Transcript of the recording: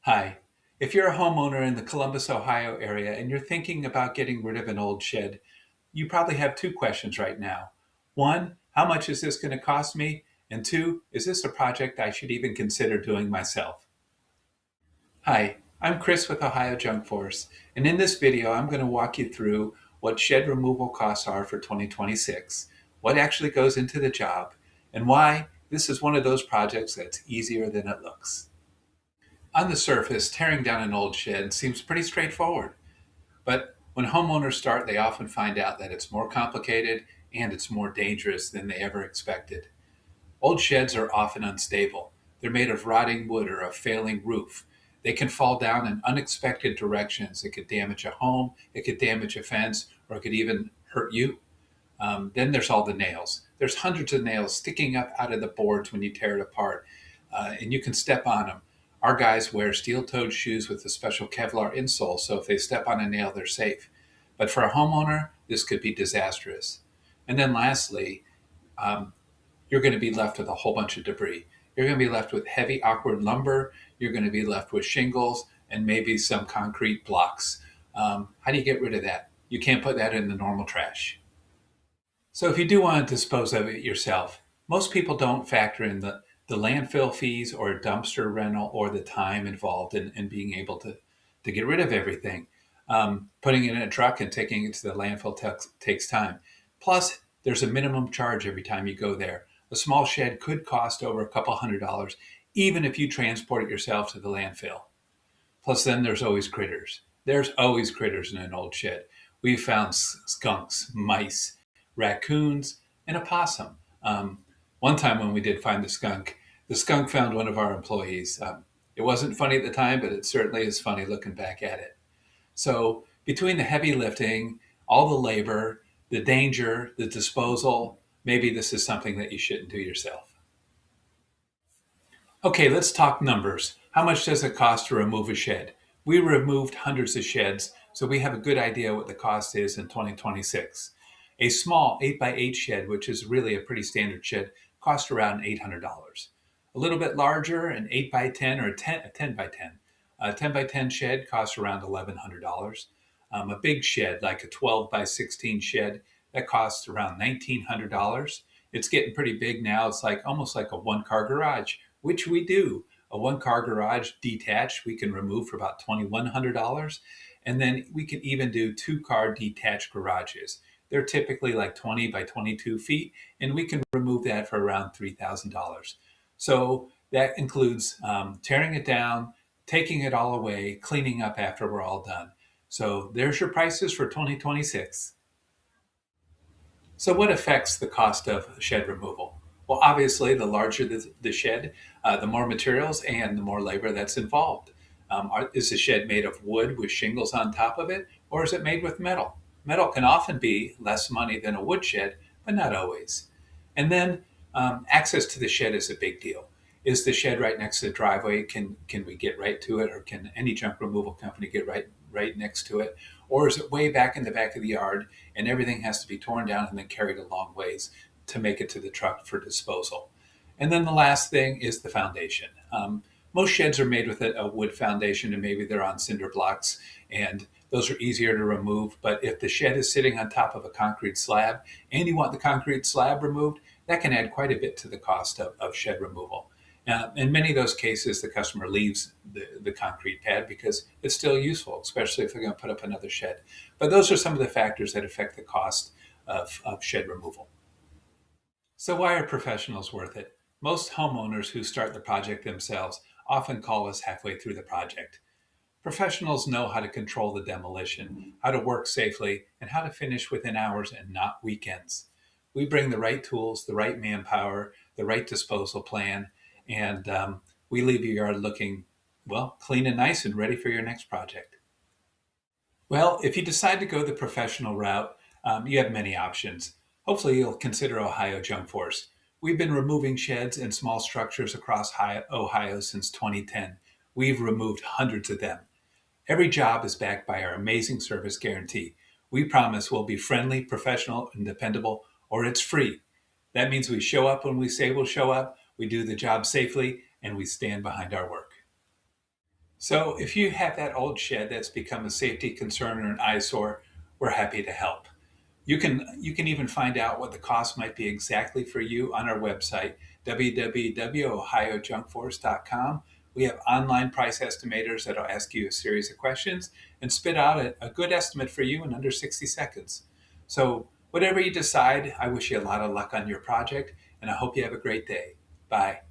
Hi. If you're a homeowner in the Columbus, Ohio area and you're thinking about getting rid of an old shed, you probably have two questions right now. One, how much is this going to cost me? And two, is this a project I should even consider doing myself? Hi, I'm Chris with Ohio Junk Force, and in this video, I'm going to walk you through what shed removal costs are for 2026, what actually goes into the job, and why this is one of those projects that's easier than it looks. On the surface, tearing down an old shed seems pretty straightforward, but when homeowners start, they often find out that it's more complicated and it's more dangerous than they ever expected. Old sheds are often unstable. They're made of rotting wood or a failing roof. They can fall down in unexpected directions. It could damage a home, it could damage a fence, or it could even hurt you. Then there's all the nails. There's hundreds of nails sticking up out of the boards when you tear it apart, and you can step on them. Our guys wear steel-toed shoes with a special Kevlar insole, so if they step on a nail, they're safe. But for a homeowner, this could be disastrous. And then lastly, um, you're going to be left with a whole bunch of debris. You're going to be left with heavy, awkward lumber. You're going to be left with shingles and maybe some concrete blocks. How do you get rid of that? You can't put that in the normal trash. So if you do want to dispose of it yourself, most people don't factor in the landfill fees or dumpster rental or the time involved in being able to get rid of everything. Putting it in a truck and taking it to the landfill takes time. Plus, there's a minimum charge every time you go there. A small shed could cost over a couple $100, even if you transport it yourself to the landfill. Plus, then there's always critters. There's always critters in an old shed. We've found skunks, mice, raccoons, and a possum. One time when we did find the skunk found one of our employees. It wasn't funny at the time, but it certainly is funny looking back at it. So, between the heavy lifting, all the labor, the danger, the disposal, maybe this is something that you shouldn't do yourself. Okay, let's talk numbers. How much does it cost to remove a shed? We removed hundreds of sheds, so we have a good idea what the cost is in 2026. A small 8 by 8 shed, which is really a pretty standard shed, costs around $800. A little bit larger, an 8 by 10 or a 10 by 10. A 10 by 10 shed costs around $1,100. A big shed, like a 12 by 16 shed, that costs around $1,900. It's getting pretty big now. It's like almost like a one-car garage, which we do. A one-car garage detached we can remove for about $2,100. And then we can even do two-car detached garages. They're typically like 20 by 22 feet, and we can remove that for around $3,000. So that includes tearing it down, taking it all away, cleaning up after we're all done. So there's your prices for 2026. So what affects the cost of shed removal? Well, obviously, the larger the shed, the more materials and the more labor that's involved. Is the shed made of wood with shingles on top of it, or is it made with metal? Metal can often be less money than a wood shed, but not always. And then access to the shed is a big deal. Is the shed right next to the driveway? Can we get right to it, or can any junk removal company get right next to it? Or is it way back in the back of the yard and everything has to be torn down and then carried a long ways to make it to the truck for disposal? And then the last thing is the foundation. Most sheds are made with a wood foundation and maybe they're on cinder blocks, and those are easier to remove. But if the shed is sitting on top of a concrete slab and you want the concrete slab removed, that can add quite a bit to the cost of shed removal. In many of those cases, the customer leaves the concrete pad because it's still useful, especially if they're going to put up another shed. But those are some of the factors that affect the cost of shed removal. So why are professionals worth it? Most homeowners who start the project themselves often call us halfway through the project. Professionals know how to control the demolition, how to work safely, and how to finish within hours and not weekends. We bring the right tools, the right manpower, the right disposal plan, and we leave your yard looking, well, clean and nice and ready for your next project. Well, if you decide to go the professional route, you have many options. Hopefully, you'll consider Ohio Junk Force. We've been removing sheds and small structures across Ohio since 2010. We've removed hundreds of them. Every job is backed by our amazing service guarantee. We promise we'll be friendly, professional, and dependable, or it's free. That means we show up when we say we'll show up, we do the job safely, and we stand behind our work. So if you have that old shed that's become a safety concern or an eyesore, we're happy to help. You can even find out what the cost might be exactly for you on our website, www.ohiojunkforce.com. We have online price estimators that'll ask you a series of questions and spit out a good estimate for you in under 60 seconds. So whatever you decide, I wish you a lot of luck on your project, and I hope you have a great day. Bye.